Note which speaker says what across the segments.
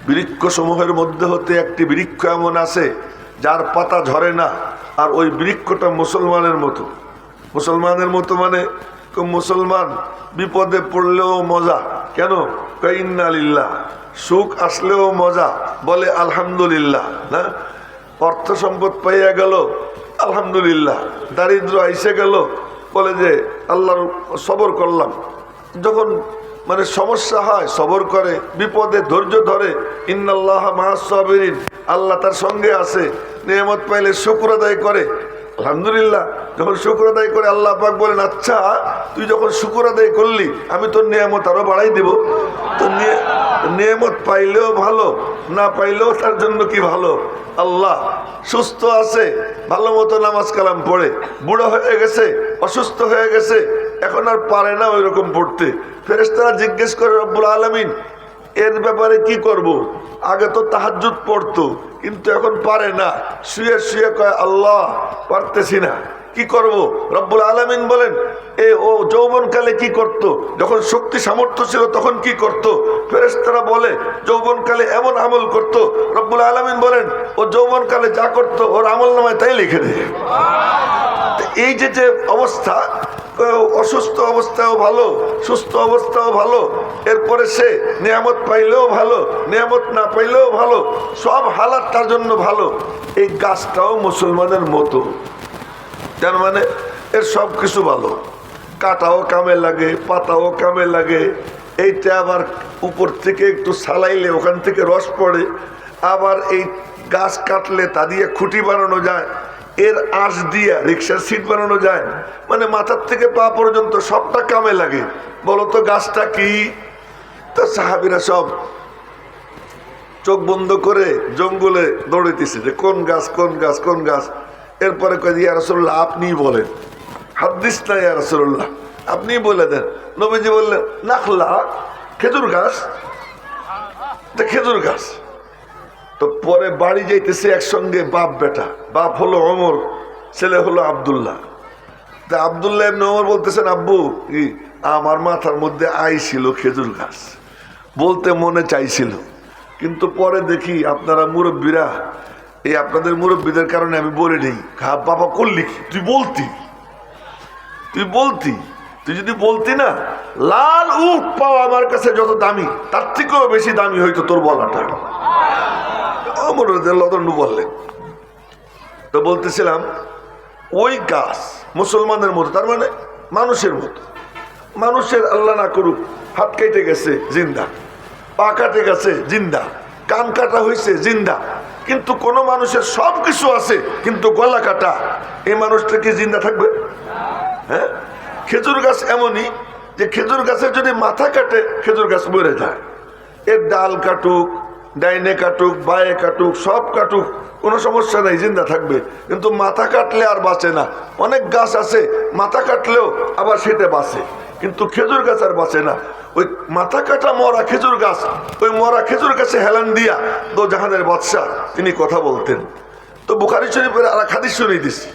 Speaker 1: বৃক্ষ সমূহের মধ্যে হতে একটি বৃক্ষ এমন আছে যার পাতা ঝরে না, আর ওই বৃক্ষটা মুসলমানের মতো। মুসলমানের মতো মানে মুসলমান বিপদে পড়লেও মজা। কেন? ইন্না লিল্লাহ। সুখ আসলেও মজা, বলে আলহামদুলিল্লাহ। না, অর্থ সম্পদ পাইয়া গেল, আলহামদুলিল্লাহ। দারিদ্র আইসে গেল, বলে যে আল্লাহর সবর করলাম। যখন মানে সমস্যা হয় সবর করে, বিপদে ধৈর্য ধরে, ইন্নাল্লাহ মাআস সাবিরিন, আল্লাহ তার সঙ্গে আছে। নিয়ামত পাইলে শুকর আদায় করে, আলহামদুলিল্লাহ। যখন শুকর আদায় করে আল্লাহ পাক বলেন, আচ্ছা তুই যখন শুকর আদায় করলি আমি তোর নিয়ামত আরো বাড়াই দিব। তো নিয়ামত পাইলেও ভালো, না পাইলেও তার জন্য কি ভালো। আল্লাহ সুস্থ আছে, ভালো মতো নামাজ কালাম পড়ে, বুড়ো হয়ে গেছে, অসুস্থ হয়ে গেছে, এখন আর পারে না ওই রকম পড়তে। ফেরেশতারা জিজ্ঞেস করে রব্বুল আলামিন এর ব্যাপারে কি করব? আগে তো তাহাজ্জুদ পড়তো, কিন্তু এখন পারে না, শুয়ে শুয়ে কয় আল্লাহ পারতেছি না, কি করব? রব্বুল আলামিন বলেন ও যৌবনকালে কি করত? যখন শক্তি সামর্থ্য ছিল তখন কি করত? ফেরেশতারা বলে যৌবনকালে এমন আমল করত। রব্বুল আলামিন বলেন ও যৌবনকালে যা করত ওর আমল নামায় তাই লিখে দেয়। এই যে অবস্থা, অসুস্থ অবস্থাও ভালো, সুস্থ অবস্থাও ভালো, এরপরে সে নিয়ামত পাইলেও ভালো, নিয়ামত না পাইলেও ভালো, সব হালাত তার জন্য ভালো। এই গাছটাও মুসলমানের মতো, তার মানে এর সব কিছু ভালো। কাটাও কামে লাগে, পাতাও কামে লাগে। এইটা আবার উপর থেকে একটু সালাইলে ওখান থেকে রস পড়ে। আবার এই গাছ কাটলে তা দিয়ে খুঁটি বানানো যায়, এর আঁশ দিয়া রিক্সার সিট বানানো যায়। মানে মাথার থেকে পা পর্যন্ত সবটা কামে লাগে। বলো তো গাছটা কি? তা সাহাবীরা সব চোখ বন্ধ করে জঙ্গলে দৌড়াইতেছে যে কোন গাছ, কোন গাছ, কোন গাছ। এরপরে কয় ইয়া রাসূলুল্লাহ আপনি বলেন, হাদিস না ইয়া রাসূলুল্লাহ, আপনি বলে দেন। নবীজি বললেন নাখলা, খেজুর গাছ। খেজুর গাছ। তো পরে বাড়ি যাইতেছে একসঙ্গে বাপ বেটা। বাপ হলো ওমর, ছেলে হলো আব্দুল্লাহ। তা আব্দুল্লাহ ইবনে ওমর বলতেছেন আব্বু আমার মাথার মধ্যে আইছিল খেজুর গাছ, বলতে মনে চাইছিল, কিন্তু পরে দেখি আপনারা মুরব্বীরা, এই আপনাদের মুরব্বীদের কারণে আমি বলে নেই। বাবা করলি কি? তুই বলতি তুই যদি বলতি না, লাল উট পাওয়া আমার কাছে যত দামি তার থেকেও বেশি দামি হইতো তোর বলাটা। বললেন। তো বলতেছিলাম ওই গাছ মুসলমানের মতো, তার মানে মানুষের মতো। মানুষের আল্লাহ না করুক হাত কেটে গেছে জিন্দা, পা কাটে গেছে জিন্দা, কান কাটা হয়েছে জিন্দা, কিন্তু কোন মানুষের সব কিছু আছে কিন্তু গলা কাটা, এই মানুষটা কি জিন্দা থাকবে? হ্যাঁ, খেজুর গাছ এমনই যে খেজুর গাছের যদি মাথা কাটে খেজুর গাছ মরে যায়। এর ডাল কাটুক, ডাইনে কাটুক, বায়ে কাটুক, সব কাটুক, কোনো সমস্যা নেই, জিন্দা থাকবে। কিন্তু মাথা কাটলে আর বাঁচে না। অনেক গাছ আছে মাথা কাটলেও আবার সেটা বাঁচে, কিন্তু খেজুর গাছ আর বাঁচে না। ওই মাথা কাটা মরা খেজুর গাছ, ওই মরা খেজুর গাছে হেলান দিয়া দো জাহানের বাদশাহ তিনি কথা বলতেন। তো বুখারী শরীফের আর এক হাদিস শুনিয়ে দিছি।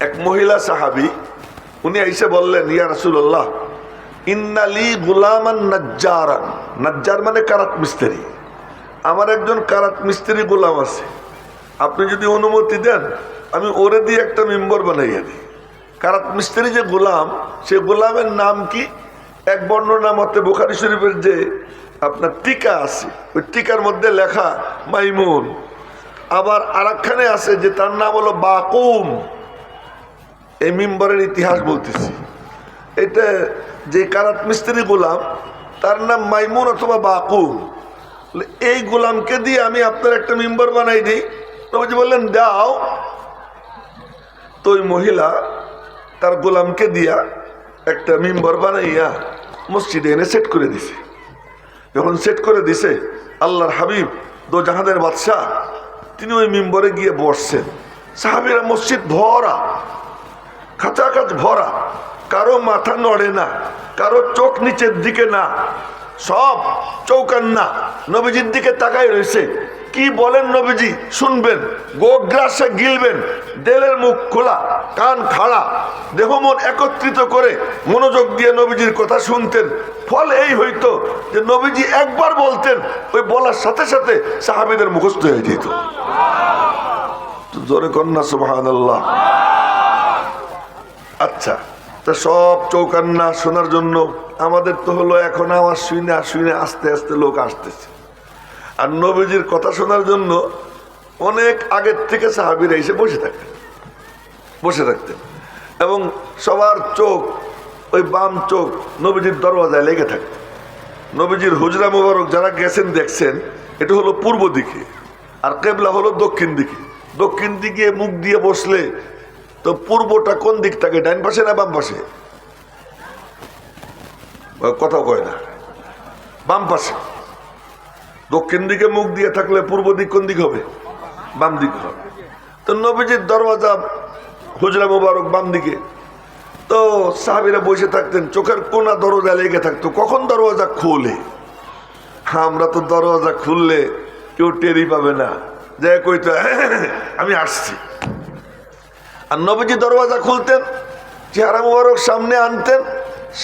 Speaker 1: এক মহিলা সাহাবী উনি এসে বললেন ইয়া রাসূলুল্লাহ ইন্নালি গুলামান নাজ্জারান। নাজ্জার মানে কারাত মিস্ত্রি। আমার একজন কারাত মিস্ত্রি গোলাম আছে, আপনি যদি অনুমতি দেন আমি ওরে দিয়ে একটা মেম্বার বানাইয়া দিই। কারাত মিস্ত্রি যে গোলাম, সে গোলামের নাম কি? এক বর্ণনা মতে বুখারী শরীফের যে আপনার টিকা আছে, ওই টিকার মধ্যে লেখা মাইমুন। আবার আরেকখানে আছে যে তার নাম হলো বাকুম। এই মেম্বারের ইতিহাস বলতেছি। এটা যে কারাত মিস্ত্রি গোলাম তার নাম মাইমুন অথবা বাকুম। এই গোলামকে দিয়ে আমি আপনার একটা মেম্বার বানাই দিই। নবীজি বললেন দাও। তো ওই মহিলা তার গোলামকে দিয়া একটা মেম্বার বানাইয়া মসজিদে এনে সেট করে দিছে। যখন সেট করে দিছে, আল্লাহর হাবিব দো জাহানের বাদশাহ তিনি ওই মেম্বারে গিয়ে বসছেন। সাহাবীরা মসজিদ ভরা, খাঁচাখাচ ভরা, কারো মাথা নড়ে না, কারো চোখ নিচের দিকে না, সব চৌকান্না নবীজির দিকে তাকাই রয়েছে। কি বলেন নবীজি শুনবেন, গোগ্রাসে গিলবেন, দেলের মুখ খোলা, কান খাড়া, দেহ মন একত্রিত করে মনোযোগ দিয়ে নবীজির কথা শুনতেন। ফল এই হইতো যে নবীজি একবার বলতেন, ওই বলার সাথে সাথে সাহাবীদের মুখস্থ হয়ে যেত। জোরে কন্যা সুবহানাল্লাহ। আচ্ছা, তা সব চৌকান্না শোনার জন্য আমাদের তো হলো এখন আওয়াজ শুনে শুনে আস্তে আস্তে লোক আসতেছে। আর নবীজির কথা শোনার জন্য অনেক আগের থেকে সাহাবীরা এসে বসে থাকতেন এবং সবার চোখ, ওই বাম চোখ নবীজির দরওয়াজায় লেগে থাকত। নবীজির হুজরা মোবারক যারা গেছেন দেখছেন, এটা হলো পূর্ব দিকে আর কেবলা হলো দক্ষিণ দিকে। দক্ষিণ দিকে মুখ দিয়ে বসলে তো পূর্বটা কোন দিক থাকে, ডাইন পাশে না বাম পাশে? কথাও কয় না, বাম পাশে। দক্ষিণ দিকে মুখ দিয়ে থাকলে পূর্ব দিক কোন দিক হবে? বাম দিক হবে। তো নবীজির দরওয়াজা হুজরা মোবারক বাম দিকে। তো সাহাবীরা বসে থাকতেন, চোখের কোনা দরজা লেগে থাকতো, কখন দরওয়াজা খোলে। আমরা তো দরওয়াজা খুললে কেউ টেরি পাবে না, যে কইতো আমি আসছি। আর নবীজি দরওয়াজা খুলতেন, চেহারা মোবারক সামনে আনতেন,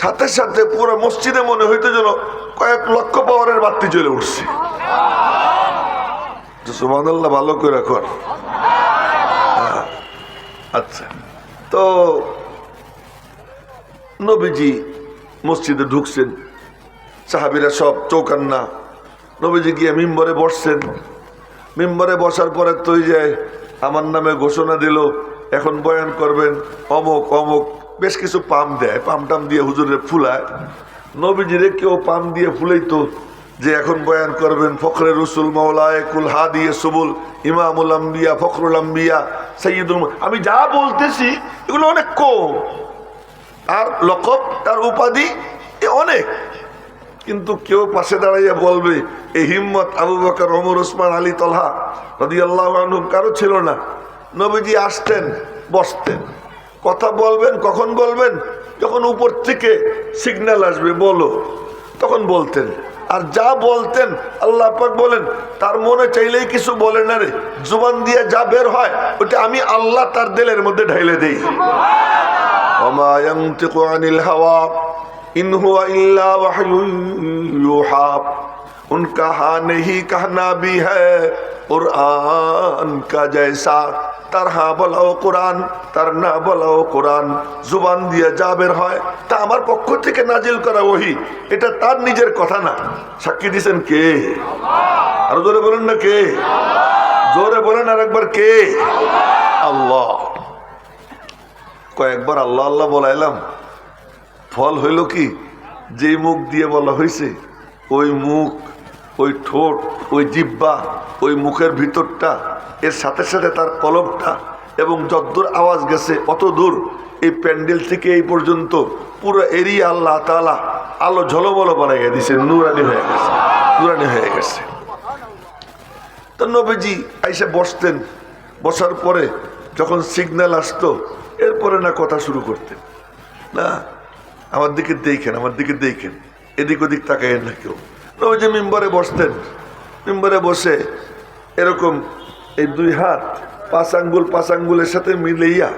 Speaker 1: সাথে সাথে পুরো মসজিদে মনে হইতো যেন কয়েক লক্ষ পাওয়ারের বাতি জ্বলে উঠছে। সুবহানাল্লাহ, ভালো করে রাখুন। আচ্ছা, তো নবীজি মসজিদে ঢুকছেন, সাহাবীরা সব চৌকান্না। নবীজি গিয়ে মিম্বরে বসছেন। মিম্বরে বসার পরে তো যায় আমার নামে ঘোষণা দিল, এখন বয়ান করবেন অমুক অমুক, বেশ কিছু পাম দেয়, পাম টাম দিয়ে হুজুরে ফুলায়। নবীজিরে কেউ পাম দিয়ে ফুলাইতো যে এখন বয়ান করবেন ফখরে রসুল মাওলায়ে কুল হাদি সুবুল ইমামুল আম্বিয়া ফখরুল আম্বিয়া সাইয়্যিদুল। আমি যা বলতেছি এগুলো অনেক কম, আর লকব তার উপাধি অনেক, কিন্তু কেউ পাশে দাঁড়াইয়া বলবে এই হিম্মত আবু বকর, ওমর, ওসমান, আলী, তলহা রাদিয়াল্লাহু আনহুম কারো ছিল না। নবীজি আসতেন, বসতেন, কথা বলবেন। কখন বলবেন? যখন উপর থেকে সিগন্যাল আসবে বলো, তখন বলতেন। আর যা বলতেন আল্লাহ পাক বলেন তার মনে চাইলেই কিছু বলে না রে, জুবান দিয়ে যা বের হয় ওটা আমি আল্লাহ তার দিলের মধ্যে ঢাইলে দেই। ওমা ইয়ানতিকু আনিল হাওয়া ইন হুয়া ইল্লা ওয়াহয়ুন ইউহা। उनका हाँ नहीं कहना भी है कुरान का जैसा, তার হ্যাঁ বলাও কোরআন, তার না বলাও কোরআন। জুবান দিয়ে যা বের হয় তা আমার পক্ষ থেকে নাজিল করা ওহী, এটা তার নিজের কথা না। সাক্ষী দিছেন কে? আরো জোরে বলেন না কে? জোরে বলেন আর একবার কে? আল্লাহ। কয়েকবার আল্লাহ আল্লাহ বলাইলাম, ফল হইল কি, যে মুখ দিয়ে বলা হয়েছে ওই মুখ, ওই ঠোঁট, ওই জিহ্বা, ওই মুখের ভিতরটা, এর সাথে সাথে তার কলবটা, এবং যতদূর আওয়াজ গেছে অত দূর এই প্যান্ডেল থেকে এই পর্যন্ত পুরো এরিয়া আল্লাহ তাআলা আলো ঝলমল বানাইয়া দিছে, নুরানি হয়ে গেছে, নুরানি হয়ে গেছে। তো নবীজি আইসা বসতেন, বসার পরে যখন সিগন্যাল আসতো এরপরে না কথা শুরু করতেন না, আমার দিকে দেখেন, আমার দিকে দেখেন, এদিক ওদিক তাকাইয়েন না কেউ। নবীজি মিম্বরে বসতেন, মিম্বরে বসে এরকম এই দুই হাত পাঁচ আঙ্গুলের সাথে মিলাইয়া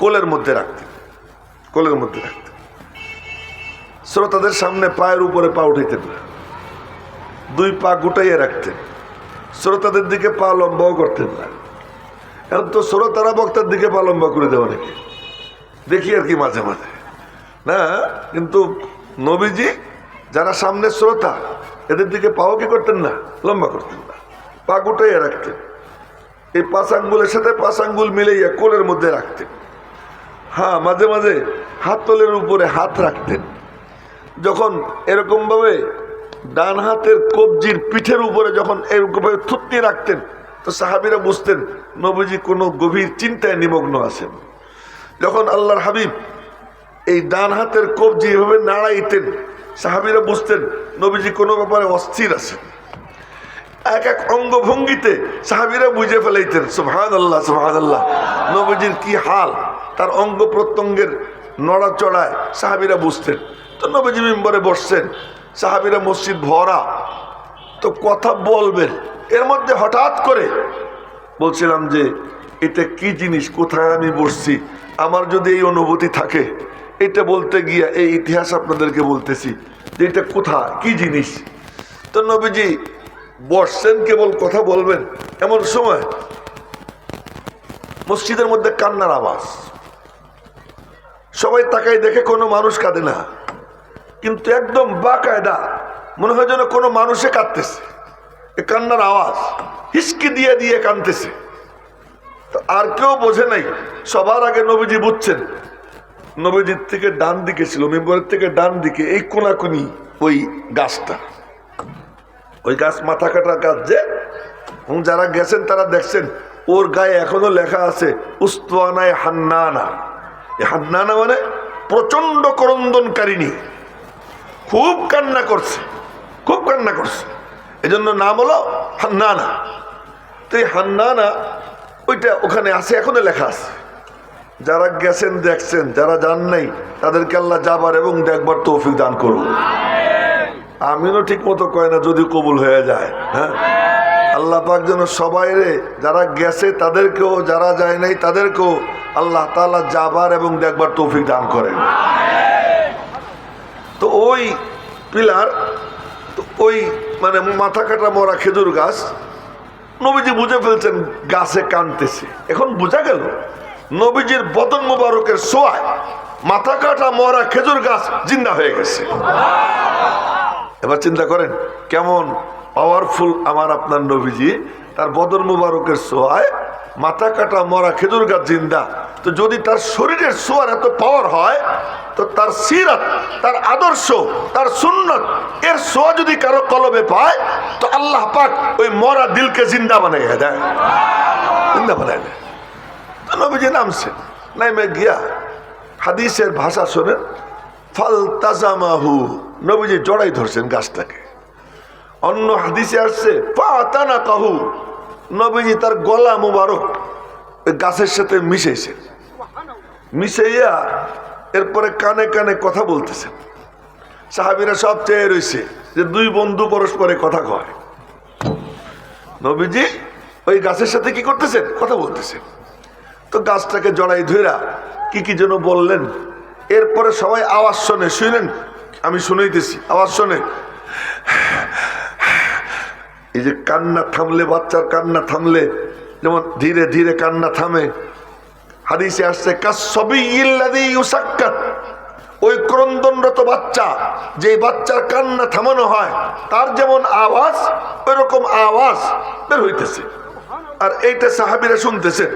Speaker 1: কোলের মধ্যে রাখতেন, কোলের মধ্যে রাখতেন। শ্রোতাদের সামনে পায়ের উপরে পা উঠাইতেন না, দুই পা গুটাইয়া রাখতেন। শ্রোতাদের দিকে পা লম্বাও করতেন না। এখন তো শ্রোতারা বক্তার দিকে পা লম্বা করে দেওয়া নাকি দেখি আর কি মাঝে মাঝে না, কিন্তু নবীজি যারা সামনে শ্রোতা এদের দিকে পাও কি করতেন না, লম্বা করতেন না, পা গুটাইয়া রাখতেন। এই পাঁচ আঙ্গুলের সাথে পাঁচ আঙ্গুল মিলাইয়া কোলের মধ্যে রাখতেন। হ্যাঁ, মাঝে মাঝে হাত তলের উপরে হাত রাখতেন। যখন এরকম ভাবে ডান হাতের কবজির পিঠের উপরে যখন এরকম ভাবে থুতনি রাখতেন, তো সাহাবীরা বুঝতেন নবীজি কোনো গভীর চিন্তায় নিমগ্ন আছেন। যখন আল্লাহর হাবিব এই ডান হাতের কবজি এভাবে নাড়াইতেন, সাহাবীরা বুঝতেন নবীজি কোনো ব্যাপারে অস্থির আছেন। এক এক অঙ্গভঙ্গিতে সাহাবীরা বুঝে ফেলাইতেন সুবহানাল্লাহ সুবহানাল্লাহ, নবীজির কি হাল, তার অঙ্গ প্রত্যঙ্গের নড়াচড়ায় সাহাবীরা বুঝতেন। তো নবীজি মিম্বরে বসছেন, সাহাবীরা মসজিদ ভরা, তো কথা বলবেন, এর মধ্যে হঠাৎ করে বলছিলাম যে এটা কি জিনিস, কোথায় আমি বসছি, আমার যদি এই অনুভূতি থাকে, এটা বলতে গিয়ে এই ইতিহাস আপনাদেরকে বলতেছি যে এটা কোথায় কি জিনিস। তো নবীজি বসছেন, কেবল কথা বলবেন, এমন সময় মসজিদের মধ্যে কান্নার আওয়াজ। সবাই তাকাই দেখে কোনো মানুষ কাঁদে না, কিন্তু একদম বাকায়দা মনে হয় যেন কোনো মানুষে কাঁদতেছে। এ কান্নার আওয়াজ, হিসকি দিয়ে দিয়ে কাঁদতেছে। তো আর কেউ বোঝে নাই, সবার আগে নবীজি বুঝছেন। নবীজির থেকে ডান দিকে ছিল, মেম্বরের থেকে ডান দিকে এই কোনাকুনি ওই গাছটা, ওই গাছ মাথা কাটা গাছ যে, যারা গেছেন তারা দেখছেন ওর গায়ে এখনো লেখা আছে উস্তুয়ানায় হান্নানা। হান্নানা মানে প্রচন্ড করন্দনকারিণী, খুব কান্না করছে, খুব কান্না করছে, এজন্য নাম হলো হান্নানা। তো এই হান্নানা ওইটা ওখানে আছে, এখনো লেখা আছে। যারা গেছেন দেখছেন, যারা যান নাই তাদেরকে আল্লাহ যাবার এবং দেখবার তৌফিক দান করুন। আমিনও ঠিক মতো কয় না, যদি কবুল হয়ে যায়। হ্যাঁ, আল্লাহ পাক যেন সবাই রে, যারা গেছে তাদেরকেও, যারা যায় নাই তাদেরকেও আল্লাহ তাআলা যাবার এবং দেখবার তৌফিক দান করেন। তো ওই পিলার, তো ওই মানে মাথা কাটা মরা খেজুর গাছ, নবীজি বুঝে ফেলছেন গাছে কানতেছে। এখন বোঝা গেল নবীজির বদন মুবারকের ছোঁয়ায় মাথা কাটা মরা খেজুর গাছ জিন্দা হয়ে গেছে। এবার চিন্তা করেন কেমন পাওয়ারফুল আমার আপনার নবীজি, তার বদন মুবারকের ছোঁয়ায় মাথা কাটা মরা খেজুর গাছ জিন্দা। তো যদি তার শরীরের ছোঁয়ার এত পাওয়ার হয়, তো তার সিরাত, তার আদর্শ, তার সুন্নত এর ছোঁয়া যদি কারো কলবে পায়, তো আল্লাহ পাক ওই মরা দিলকে জিন্দা বানাইয়া দেয়, জিন্দা বানাই দেয়। তো নবীজি নামছেন, নামে গিয়া হাদিসের ভাষা শোনেন, ফালতাজামাহু, নবীজি জড়াই ধরছেন গাছটাকে। অন্য হাদিসে আসছে ফাতানাকাহু, নবীজি তার গলা মুবারক ওই গাছের সাথে মিশাইছেন, মিশাইয়া এরপরে কানে কানে কথা বলতেছেন। সাহাবীরা সব চেয়ে রয়েছে যে দুই বন্ধু পরস্পরে কথা কয়। নবীজি ওই গাছের সাথে কি করতেছেন, কথা বলতেছেন। তো গাছটাকে জড়াই ধইরা কি কি যেন বললেন। এরপরে সবাই আওয়াজ শোনে, শুনেন, আমি শুনাইতেছি, আওয়াজ শোনে। এই যে কান্না থামলে, বাচ্চার কান্না থামলে যেমন ধীরে ধীরে কান্না থামে, হাদিসে আসছে কাসসাবিয়্যিল্লাযী ইউসাক্কাত, ওই ক্রন্দনরত বাচ্চা, যে বাচ্চার কান্না থামানো হয় তার যেমন আওয়াজ, ওই রকম আওয়াজ বের হইতেছে। আর এইটা সাহাবীরা শুনতেছেন।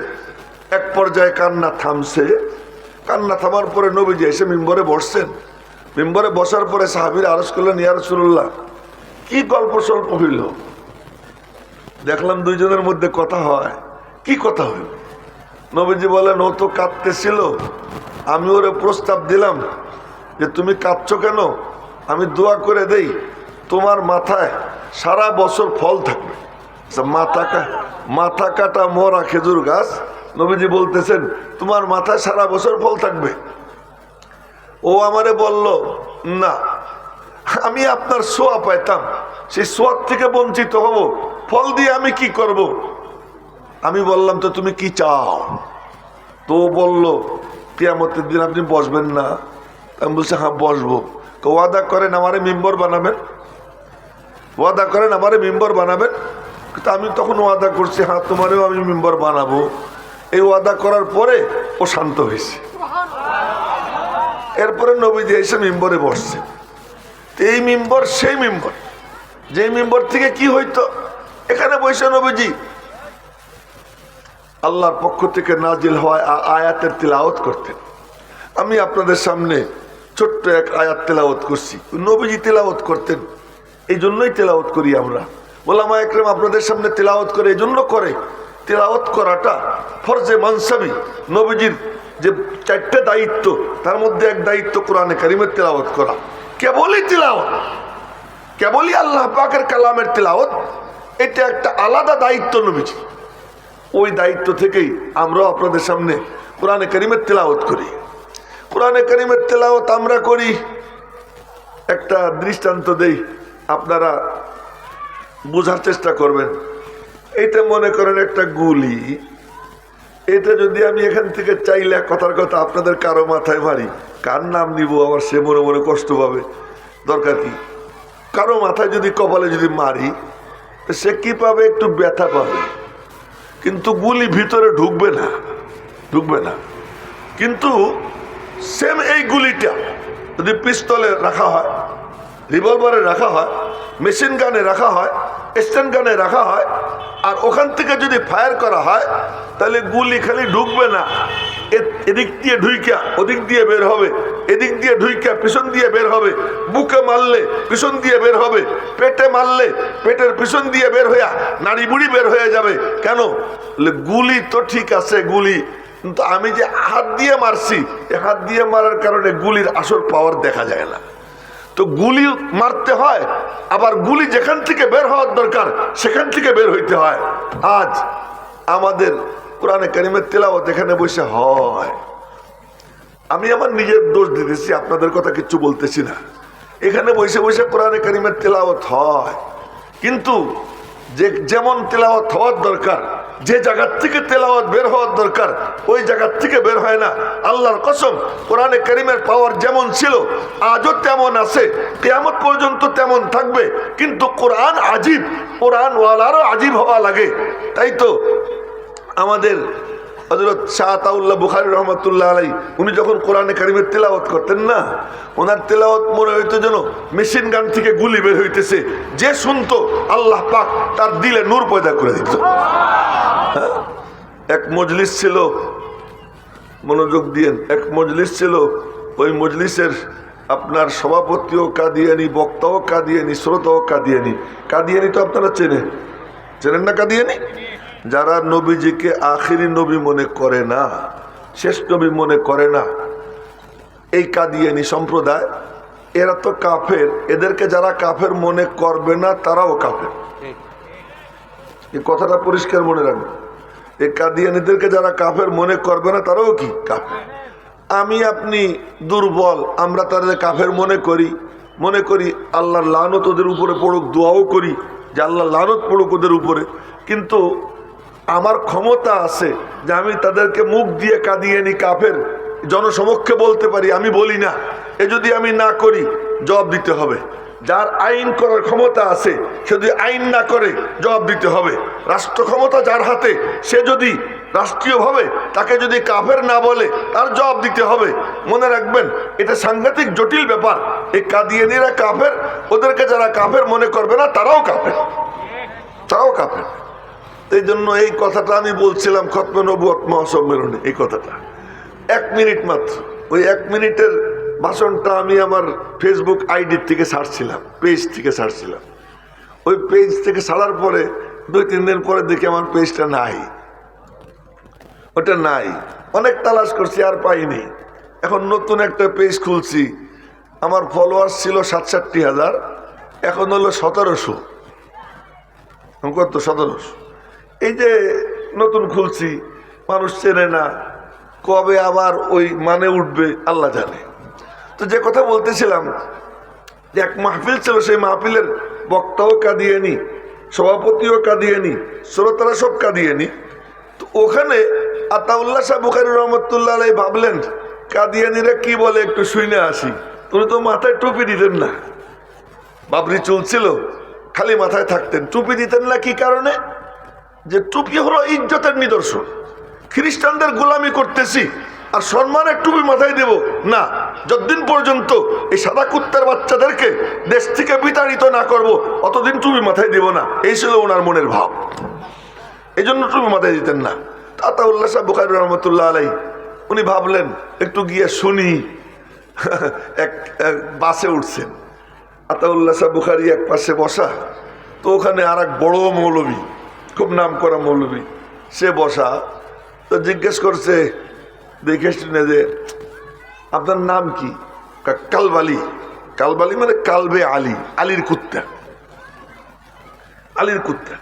Speaker 1: এক পর্যায়ে কান্না থামছে। কান্না থামার পরে নবীজি এসে মিম্বরে বসছেন। মিম্বরে বসার পরে সাহাবীরা আরজ করলেন, ইয়া রাসূলুল্লাহ, কি গল্প স্বল্প হইল? দেখলাম দুইজনের মধ্যে কথা হয়। কি কথা হইল? নবীজি বলেন, ও তো কাঁদতেছিল, আমি ওরে প্রস্তাব দিলাম যে তুমি কাঁদছো কেন, আমি দোয়া করে দেই তোমার মাথায় সারা বছর ফল থাকবে। মাথা কাটা মরা খেজুর গাছ, নবীজি বলতেছেন তোমার মাথায় সারা বছর ফল থাকবে। ও আমারে বলল, না, আমি আপনার সোয়া পাইতাম, সেই সোয়ার থেকে বঞ্চিত হব, ফল দিয়ে আমি কি করব? আমি বললাম, তো তুমি কি চাও? তো বলল, কিয়ামতের দিন আপনি বসবেন না। আমি বলছি, হ্যাঁ বসবো। তো ওয়াদা করেন আমারে মেম্বার বানাবেন, ওয়াদা করেন আমারে মেম্বার বানাবেন। তো আমি তখন ওয়াদা করছি, হ্যাঁ তোমারেও আমি মেম্বার বানাবো। এই ওয়াদা করার পরে ও শান্ত হয়েছে। এরপরে নবীজি এসে মেম্বরে বসছে। এই মেম্বর সেই মেম্বর, যে মেম্বর থেকে কি হইতো, এখানে বসে নবীজি আল্লাহর পক্ষ থেকে নাজিল হওয়া আয়াতের তিলাওয়াত করতেন। আমি আপনাদের সামনে ছোট্ট এক আয়াত তেলাওয়াত করছি, নবীজি তেলাওয়াত করতেন, এই জন্যই তেলাওয়াত করি আমরা। ওলামা একরাম আপনাদের সামনে তেলাওয়াত করে এই জন্য করে, তেলাওয়াত করাটা ফরজে মানসাবি। নবীজির যে 4টে দায়িত্ব, তার মধ্যে এক দায়িত্ব কোরআনে কারিমের তেলাওয়াত করা। কেবলই তেলাওয়াত, কেবলই আল্লাহ পাকের কালামের তেলাওয়াত, এটা একটা আলাদা দায়িত্ব নবীজি। ওই দায়িত্ব থেকেই আমরাও আপনাদের সামনে কোরআনে কারিমের তেলাওয়াত করি। কোরআনে কারিমের তেলাওয়াত আমরা করি, একটা দৃষ্টান্ত দেই, আপনারা বোঝার চেষ্টা করবেন। এইটা মনে করেন একটা গুলি, এটা যদি আমি এখান থেকে চাইলে কথার কথা আপনাদের কারো মাথায় মারি, কার নাম নিব আবার সে মনে মনে কষ্ট পাবে, দরকার কি? কারো মাথায় যদি কপালে যদি মারি সে কি পাবে? একটু ব্যথা পাবে, কিন্তু গুলি ভিতরে ঢুকবে না, ঢুকবে না। কিন্তু সেম এই গুলিটা যদি পিস্তলে রাখা হয়, রিভলভারে রাখা হয়, মেশিন গানে রাখা হয়, স্ট্যান্ড গানে রাখা হয়, আর ওখান থেকে যদি ফায়ার করা হয়, তাহলে গুলি খালি ঢুকবে না, এদিক দিয়ে ঢুইকা ওদিক দিয়ে বের হবে, এদিক দিয়ে ঢুইকা পিছন দিয়ে বের হবে, বুকে মারলে পিছন দিয়ে বের হবে, পেটে মারলে পেটের পিছন দিয়ে বের হইয়া নাড়ি বুড়ি বের হয়ে যাবে। কেন? গুলি তো ঠিক আছে গুলি, কিন্তু আমি যে হাত দিয়ে মারছি, হাত দিয়ে মারার কারণে গুলির আসল পাওয়ার দেখা যায় না। তো গুলি মারতে হয়, আবার গুলি যেখান থেকে বের হওয়ার দরকার সেখান থেকে বের হইতে হয়। আজ আমাদের কোরআনে কারিমের তেলাওয়াত এখানে বসে হয়, আমি আমার নিজের দোষ দিতেছি, আপনাদের কথা কিচ্ছু বলতেছি না। এখানে বসে বসে কোরআনে কারিমের তেলাওয়াত হয়, কিন্তু যে যেমন তেলাওয়াত হওয়ার দরকার, যে জায়গার থেকে তেলাওয়াত বের হওয়ার দরকার ওই জায়গার থেকে বের হয় না। আল্লাহর কসম, কোরআনে কারিমের পাওয়ার যেমন ছিল আজও তেমন আছে, কিয়ামত পর্যন্ত তেমন থাকবে। কিন্তু কোরআন আজীব, কোরআন ওয়ালারও আজীব হওয়া লাগে। তাই তো আমাদের হযরত শাহ আতাউল্লাহ বুখারী রহমাতুল্লাহ আলাইহি উনি যখন কোরআনে কারিমের তেলাওয়াত করতেন না, ওনার তেলাওয়াত মনে হইতো যেন মেশিন গান থেকে গুলি বের হইতেছে। যে শুনতো আল্লাহ পাক তার দিলে নূর পয়দা করে দিত। এক মজলিস ছিল, মনোযোগ দিয়েন, এক মজলিস ছিল, ওই মজলিসের আপনার সভাপতিও কাদিয়ানি, বক্তাও কাদিয়ানি, শ্রোতাও কাদিয়ানি। কাদিয়ানি তো আপনারা চেনেন, চেনেন না কাদিয়ানি? যারা নবীজিকে আখিরি নবী মনে করে না, শেষ নবী মনে করে না, এই কাদিয়ানি সম্প্রদায়, এরা তো কাফের। এদেরকে যারা কাফের মনে করবে না তারাও কাফের, এই কথাটা পরিষ্কার মনে রাখবে। এই কাদিয়ানিদেরকে যারা কাফের মনে করবে না তারাও কি কাফের। আমি আপনি দুর্বল, আমরা তাদের কাফের মনে করি, মনে করি আল্লাহর লানত ওদের উপরে পড়ুক, দোয়াও করি যে আল্লাহ লানত পড়ুক ওদের উপরে। কিন্তু আমার ক্ষমতা আছে যে আমি তাদেরকে মুখ দিয়ে কাদিয়ানি কাফের জনসমক্ষে বলতে পারি, আমি বলি না। এ যদি আমি না করি জবাব দিতে হবে। যার আইন করার ক্ষমতা আছে সে যদি আইন না করে জবাব দিতে হবে। রাষ্ট্র ক্ষমতা যার হাতে, সে যদি রাষ্ট্রীয়ভাবে তাকে যদি কাফের না বলে তার জবাব দিতে হবে। মনে রাখবেন, এটা সাংঘাতিক জটিল ব্যাপার। এই কাদিয়ানিরা কাফের, ওদেরকে যারা কাফের মনে করবে না তারাও কাফের, তারাও কাফের। এই জন্য এই কথাটা আমি বলছিলাম খতমে নবুয়ত মহাসম্মেলনে, এই কথাটা 1 মিনিট মাত্র। ওই 1 মিনিটের ভাষণটা আমি আমার ফেসবুক আইডির থেকে ছাড়ছিলাম, পেজ থেকে ছাড়ছিলাম। ওই পেজ থেকে ছাড়ার পরে 2-3 দিন পরে দেখি আমার পেজটা নাই, ওটা নাই। অনেক তালাশ করছি আর পাইনি। এখন নতুন একটা পেজ খুলছি, আমার ফলোয়ার্স ছিল 67,000, এখন হলো 1700। কত? 1700। এই যে নতুন খুলছি, মানুষ চেনে না, কবে আবার ওই মানে উঠবে আল্লাহ জানে। তো যে কথা বলতেছিলাম, যে এক মাহফিল ছিল, সেই মাহফিলের বক্তাও কাদিয়ানি, সভাপতিও কাদিয়ানি, শ্রোতারা সব কাদিয়ানি। তো ওখানে আতাউল্লাহ শাহ বুখারী রহমতুল্লাহ আলাইহি ভাবলেন কাদিয়ানিরা কি বলে একটু শুনে আসি। উনি তো মাথায় টুপি দিতেন না, বাবরি চুল ছিল, খালি মাথায় থাকতেন, টুপি দিতেন না। কি কারণে? যে টুপি হলো ইজ্জতের নিদর্শন। খ্রিস্টানদের গোলামি করতেছি আর সম্মানের টুপি মাথায় দেব না, যতদিন পর্যন্ত এই সাদা কুত্তার বাচ্চাদেরকে দেশ থেকে বিতাড়িত না করব অতদিন টুপি মাথায় দেব না। এই ছিল ওনার মনের ভাব, এই জন্য টুপি মাথায় দিতেন না। আতাউল্লাহ শাহ বুখারী রহমতুল্লাহ আলাইহি উনি ভাবলেন একটু গিয়ে শুনি। এক বাসে উঠছেন, আতাউল্লাহ শাহ বুখারী এক পাশে বসা, তো ওখানে আর এক বড় মৌলবী, খুব নাম করা মৌলবী, সে বসা। তো জিজ্ঞেস করছে দেখে শুনে যে আপনার নাম কি? কালবালি। কালবালি মানে কালবে আলী, আলীর কুত্তা, আলীর কুত্তা।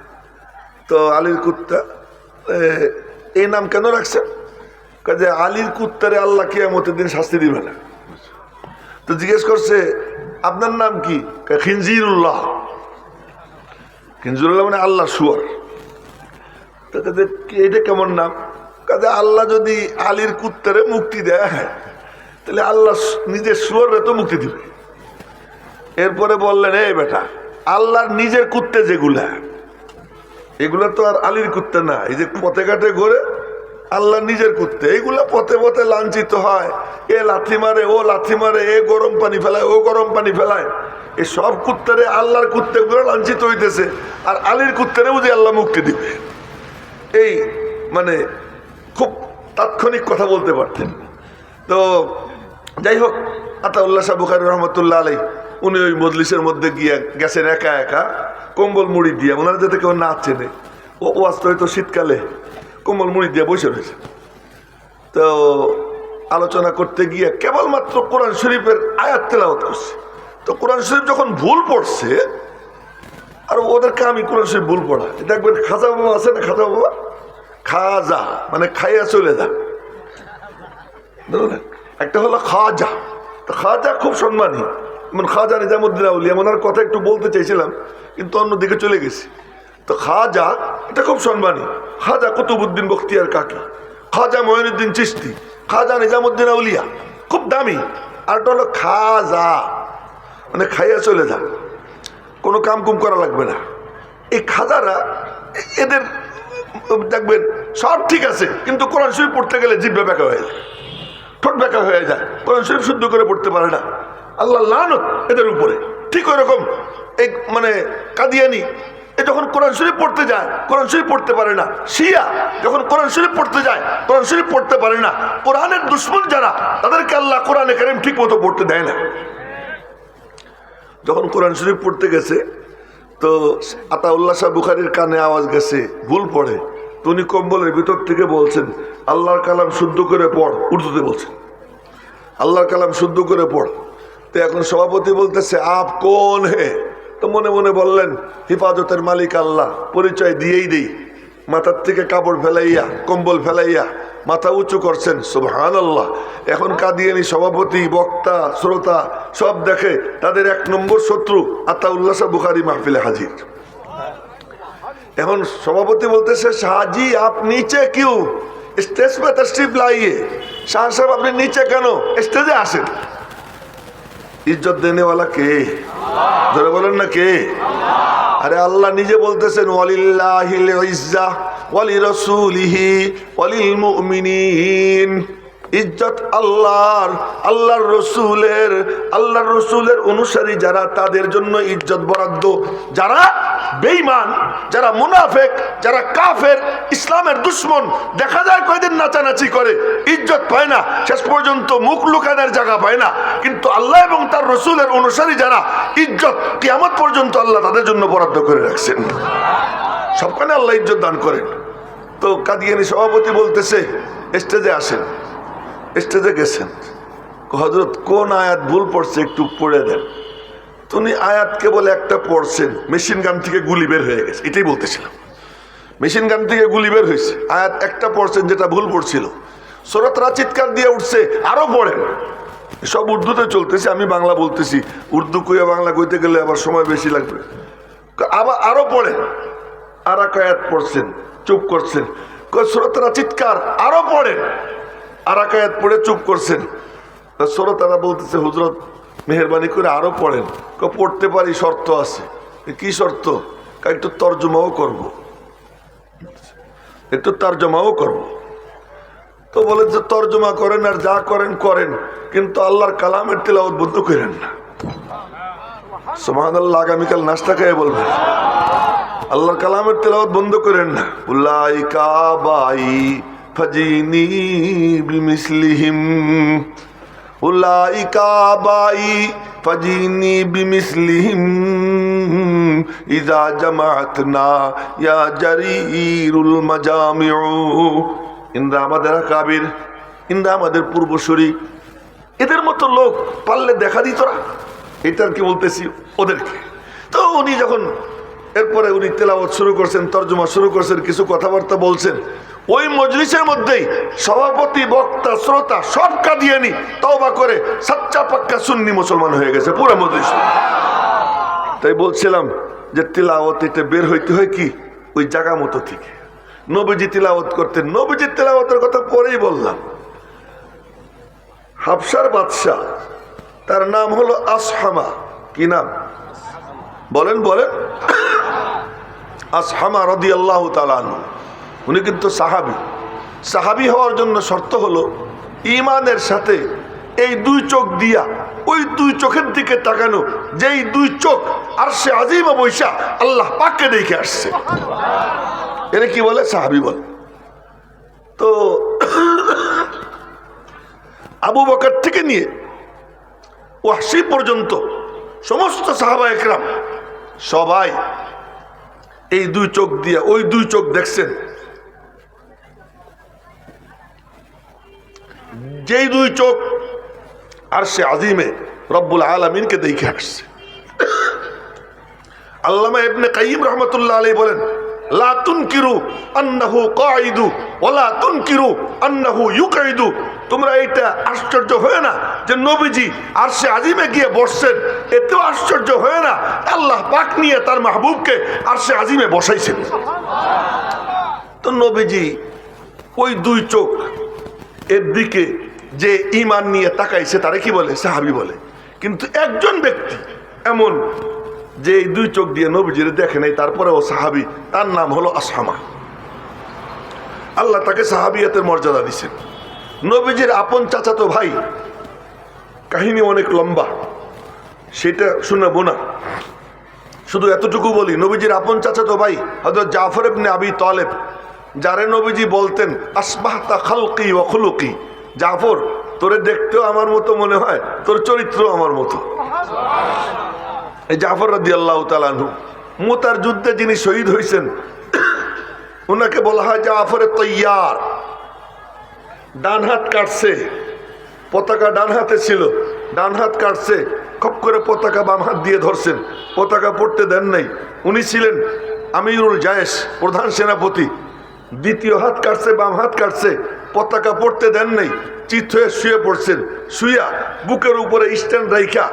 Speaker 1: তো আলীর কুত্তা এই নাম কেন রাখছেন? কাজে আলীর কুত্তারে আল্লাহ কিয়ামতের দিন শাস্তি দিবে না। তো জিজ্ঞেস করছে আপনার নাম কি? খিনজিরুল্লাহ। খিনজুরুল্লাহ মানে আল্লাহ শুয়োর। এটা কেমন নাম? কাজে আল্লাহ যদি আলীর কুত্তারে মুক্তি দেয় তাহলে আল্লাহ নিজের শুয়োরে তো মুক্তি দিবে। এরপরে বললেন, এই বেটা, আল্লাহর নিজের কুত্তে যেগুলা, এগুলা তো আর আলীর কুত্তে না। এই যে পথে ঘাটে ঘোরে আল্লাহ নিজের কুত্তে, এইগুলা পথে পথে লাঞ্ছিত হয়, এ লাথি মারে, ও লাথি মারে, এ গরম পানি ফেলায়, ও গরম পানি ফেলায়। এই সব কুত্তারে আল্লাহর কুত্তেগুলো লাঞ্ছিত হইতেছে, আর আলীর কুত্তারে বুঝি আল্লাহ মুক্তি দিবে। এই মানে খুব তাৎক্ষণিক কথা বলতে পারতেন। তো যাই হোক, আতাউল্লাহ শাহ বুখারী রহমতুল্লাহ আলাই উনি ওই মজলিসের মধ্যে গিয়ে গেছেন একা একা, কম্বল মুড়ি দিয়ে, ওনার যাতে কেউ না চেনে। ও আসতে হয়তো শীতকালে কম্বল মুড়ি দিয়ে বসে রয়েছে। তো আলোচনা করতে গিয়ে কেবলমাত্র কোরআন শরীফের আয়াত তেলাওয়াত করছে। তো কোরআন শরীফ যখন ভুল পড়ছে, আর ওদেরকে আমি কোরআন শরীফ ভুল পড়া, দেখবেন খাজা বাবা আছে না, খাজা বাবা, খাজা মানে খাইয়া চলে যা, একটা হলো খাজা। তো খাজা খুব সম্মানী, যেমন খাজা নিজামুদ্দিন আউলিয়া, ওনার কথা একটু বলতে চাইছিলাম কিন্তু অন্যদিকে চলে গেছি। তো খাজা এটা খুব সম্মানী, খাজা কুতুবুদ্দিন বখতিয়ার কাকি, খাজা মঈনুদ্দিন চিশতি, খাজা নিজামুদ্দিন আউলিয়া, খুব দামি। আর একটা হলো খাজা মানে খাইয়া চলে যা, কোনো কাম কুম করা লাগবে না। এই খাজারা এদের দেখবেন সব ঠিক আছে, কিন্তু কোরআন শরীফ পড়তে গেলে জিহ্বা ব্যাকা হয়ে যায়, ঠোঁট ব্যাকা হয়ে যায়, কোরআন শরীফ শুদ্ধ করে পড়তে পারে না। আল্লাহ লানত এদের উপরে। ঠিক ওই রকম এই মানে কাদিয়ানি, এ যখন কোরআন শরীফ পড়তে যায় কোরআন শরীফ পড়তে পারে না। শিয়া যখন কোরআন শরীফ পড়তে যায় কোরআন শরীফ পড়তে পারে না। কোরআনের দুশ্মন যারা, তাদেরকে আল্লাহ কোরআনে কারীম ঠিক মতো পড়তে দেয় না। যখন কোরআন শরীফ পড়তে গেছে, তো আতাউল্লাহ শাহ বুখারীর কানে আওয়াজ গেছে, ভুল পড়ে। তো উনি কম্বলের ভিতর থেকে বলছেন, আল্লাহর কালাম শুদ্ধ করে পড়, উর্দুতে বলছেন, আল্লাহর কালাম শুদ্ধ করে পড়। তো এখন সভাপতি বলতেছে, আপ কোন হে? তো মনে মনে বললেন, হিফাজতের মালিক আল্লাহ, পরিচয় দিয়েই দেই। মাথার থেকে কাপড় ফেলাইয়া, কম্বল ফেলাইয়া মাথা উঁচু করছেন, সুবহানাল্লাহ। এখন কাদিয়ানি সভাপতি, বক্তা, শ্রোতা সব দেখে তাদের এক নম্বর শত্রু আতাউল্লাহ শাহ বুখারী মাহফিলে হাজির। এখন সভাপতি বলতেছে, শাহজি আপ নিচে কিউ, স্টেজ পে তশরিফ লাইয়ে। শাহ সাহেব আপনি নিচে কেন, স্টেজে আসেন। ইজ্জত দেনেওয়ালা কে? ধরে বলেন না কে? আরে আল্লাহ নিজে বলতেছেন, ওয়ালিল্লাহিল ইজ্জাহ ওয়ালিরাসূলিহি ওয়ালিল মুমিনিন। ইজ্জত আল্লাহর, আল্লাহর রসুলের অনুসারী যারা, তাদের জন্য ইজ্জত বরাদ্দ। যারা বেঈমান, যারা মুনাফিক, যারা কাফের, ইসলামের দুশ্মন, দেখা যায় কয়দিন নাচানাচি করে, ইজ্জত পায় না, শেষ পর্যন্ত মুখ লুকানোর জায়গা পায় না। কিন্তু আল্লাহ এবং তার রসুলের অনুসারী যারা, ইজ্জত কিয়ামত পর্যন্ত আল্লাহ তাদের জন্য বরাদ্দ করে রাখছেন। সবখানে আল্লাহ ইজ্জত দান করেন। তো কাদিয়ানি সভাপতি বলতেছে, স্টেজে আসেন। স্টেজে গেছেন, হযরত কোন আয়াত ভুল পড়ছে একটু পড়ে দেন। তুমি আয়াত কেবল একটা পড়ছেন, মেশিন গান থেকে গুলি বের হয়ে গেছে, এটাই বলতেছিলাম। মেশিন গান থেকে গুলি বের হয়েছে, আয়াত একটা পড়ছেন যেটা ভুল পড়ছিল। শ্রোতারা চিৎকার দিয়ে উঠছে, আরো পড়েন। সব উর্দুতে চলতেছে, আমি বাংলা বলতেছি, উর্দু কইয়া বাংলা কইতে গেলে আবার সময় বেশি লাগবে। আবার আরো পড়েন। আর এক আয়াত পড়ছেন, চুপ করছেন। শ্রোতারা চিৎকার, আরো পড়েন। আর এক আয়াত পড়ে চুপ করছেন। শ্রোতারা বলতেছে, হুজরত মেহরবানি করে আরো পড়েন। পড়তে পারি, শর্ত আছে। কি শর্ত? একটু তর্জমাও করব, একটু তর্জমাও করব। তো বলে যে তর্জমা করেন আর যা করেন করেন, কিন্তু আল্লাহর কালামের তিলাওয়াত বন্ধ করেন না। সুবহানাল্লাহ, আগামীকাল নাস্তা খেয়ে বলবেন, আল্লাহর কালামের তিলাওয়াত বন্ধ করেন না। উলাইকা বাই ফাজিনি বিমিসলিহিম, উলাইকা বাই ফাজিনি বিমিসলিহিম ইযা জামাআতনা ইয়া জারিরুল মাজামিউ। ইন্দ্রা আমাদের আকাবির, ইন্দ্রা আমাদের পূর্বসূরি, এদের মতো লোক পারলে দেখা দিত না। এটার কি বলতেছি ওদেরকে। তো উনি যখন এরপরে উনি তেলাওয়াত শুরু করছেন, তর্জমা শুরু করছেন, কিছু কথাবার্তা বলছেন, ওই মজলিসের মধ্যেই সভাপতি, বক্তা, শ্রোতা সব কাদিয়ানি তওবা করে সাচ্চা পাক্কা সুন্নি মুসলমান হয়ে গেছে পুরো মজলিস। তাই বলছিলাম যে তিলাওয়াত এটা বের হইতে হয় কি ওই জায়গা মতো থেকে। নবীজি তিলাওয়াত করতেন, নবীজির তিলাওয়াতের কথা পরেই বললাম। হাবশার বাদশাহ, তার নাম হলো আসহামা। কি নাম বলেন বলেন? আসহামা রাদিয়াল্লাহু তাআলা আনহু। উনি কিন্তু সাহাবী। সাহাবী হওয়ার জন্য শর্ত হলো ঈমানের সাথে এই দুই চোখ দিয়া ওই দুই চোখের দিকে তাকানো, যেই দুই চোখ আরশে আজিমে বৈশা আল্লাহ পাককে দেখে আসছে, এর কি বলে? সাহাবী বলে। তো আবু বকর থেকে নিয়ে ওয়াহশী পর্যন্ত সমস্ত সাহাবা একরাম সবাই এই দুই চোখ দিয়ে ওই দুই চোখ দেখছেন, যেই দুই চোখ আরশে আজিমে রব্বুল আলামিনকে দেখে আসছে। আল্লামা ইবনে কাইয়িম রাহমাতুল্লাহ আলাইহি বলেন, লা তুনকিরু আন্নাহু কাঈদু ওয়া লা তুনকিরু আন্নাহু ইউকাঈদু। তোমরা এটা আশ্চর্য হয় না যে নবীজি আরশে আজিমে গিয়ে বসছেন, এতেও আশ্চর্য হয় না আল্লাহ পাক নিয়ে তার মাহবুবকে আরশে আজিমে বসাইছেন। তো নবীজি ওই দুই চোখ এর দিকে যে ঈমান নিয়ে তাকাইছে তারে কি বলে? সাহাবী বলে। কিন্তু একজন ব্যক্তি এমন যে এই দুই চোখ দিয়ে নবীজির দেখে নাই, তারপরে ও সাহাবী, তার নাম হলো আসহামা। আল্লাহ তাকে সাহাবিয়াতের মর্যাদা দিচ্ছেন। নবীজির আপন চাচাতো ভাই, কাহিনী অনেক লম্বা, সেটা শোনাবো না, শুধু এতটুকু বলি। নবীজির আপন চাচাতো ভাই হযরত জাফর ইবনে আবি তালেব, যারে নবীজি বলতেন আসবাহতা খালকি ওয়া খুলুকি, জাফর তোরে দেখতেও আমার মতো মনে হয়, তোর চরিত্র আমার মতো। এই জাফর রাদিয়াল্লাহু তাআলা আনহু মুতার যুদ্ধে যিনি শহীদ হয়েছেন, ওনাকে বলা হয় জাফরে তৈয়ার। ডান হাত কাটছে, পতাকা ডান হাতে ছিল, ডান হাত কাটছে, খপ করে পতাকা বাম হাত দিয়ে ধরছেন, পতাকা পড়তে দেন নাই। উনি ছিলেন আমিরুল জায়েশ, প্রধান সেনাপতি। দ্বিতীয় হাত কাটছে, বাম হাত কাটছে, পতাকা পড়তে দেন নাই, চিত হয়ে শুয়ে পড়ছেন। শুয়া বুকের উপরে স্ট্যান্ড রাইখা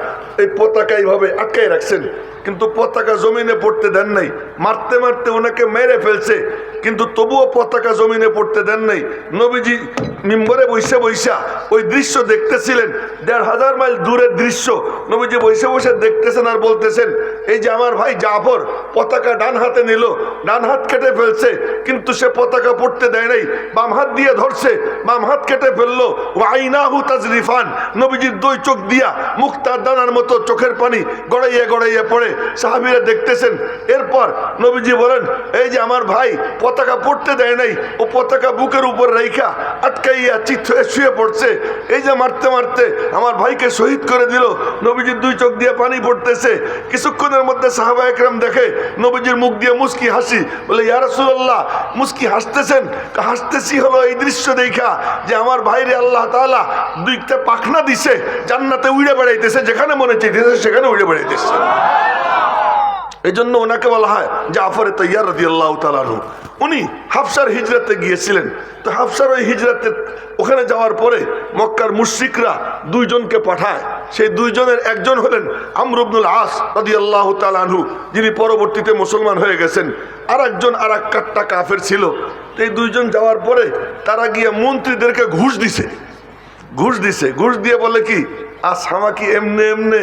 Speaker 1: এই পতাকা এইভাবে আটকাই রাখছেন, কিন্তু পতাকা জমিনে পড়তে দেন নাই। মারতে মারতে ওনাকে মেরে ফেলছে, কিন্তু তবুও পতাকা জমিনে পড়তে দেন নাই। নবীজি মিম্বরে বৈশা বৈশা ওই দৃশ্য দেখতেছিলেন, ১,৫০০ মাইল দূরের দৃশ্য। নবীজি বৈশে বসে দেখতেছেন আর বলতেছেন, এই যে আমার ভাই জাফর পতাকা ডান হাতে নিল, ডান হাত কেটে ফেলছে, কিন্তু সে পতাকা পড়তে দেয় নাই, বাম হাত দিয়ে ধরছে, বাম হাত কেটে ফেললো। ওয়াইনাহু তাজরিফান, নবীজির দুই চোখ দিয়া মুক্তার দানার মতো চোখের পানি গড়াইয়া গড়াইয়া পড়ে। সাহাবীরা দেখতেছেন। এরপর নবীজি বলেন, এই যে আমার ভাই পতাকা পড়তে দেয় নাই, ও পতাকা বুকের উপর রাইখা আটকাইয়া চিত হয়ে শুয়ে পড়ছে। এই যে মারতে মারতে আমার ভাইকে শহীদ করে দিল। নবীজির দুই চোখ দিয়ে পানি পড়তেছে। কিছুক্ষণের মধ্যে সাহাবা একরাম দেখে নবীজির মুখ দিয়ে মুস্কি হাসি। বলে, ইয়া রাসূলুল্লাহ, মুস্কি হাসতেছেন? হাসতেছি হলো এই দৃশ্য দেখা যে আমার ভাইরে আল্লাহ তাআলা দুইটা পাখনা দিছে, জান্নাতে উড়ে বেড়াইতেছে, যেখানে মনে চাইতেছে সেখানে উড়ে বেড়াইতেছে। এই জন্য ওনাকে বলা হয় জাফরে তৈয়ার রাদিয়াল্লাহু তাআলা আনহু। উনি হাফসার হিজরাতে গিয়েছিলেন। তো হাফসার ওই হিজরাতে ওখানে যাওয়ার পরে মক্কার মুশরিকরা দুইজনকে পাঠায়। সেই দুইজনের একজন হলেন আমর ইবনুল আস রাদিয়াল্লাহু তাআলা আনহু, যিনি পরবর্তীতে মুসলমান হয়ে গেছেন। আর একজন আর এক কাট্টা কাফের ছিল। এই দুইজন যাওয়ার পরে তারা গিয়ে মন্ত্রীদেরকে ঘুষ দিছে। ঘুষ দিয়ে বলে কি, আসহামা কি এমনে এমনে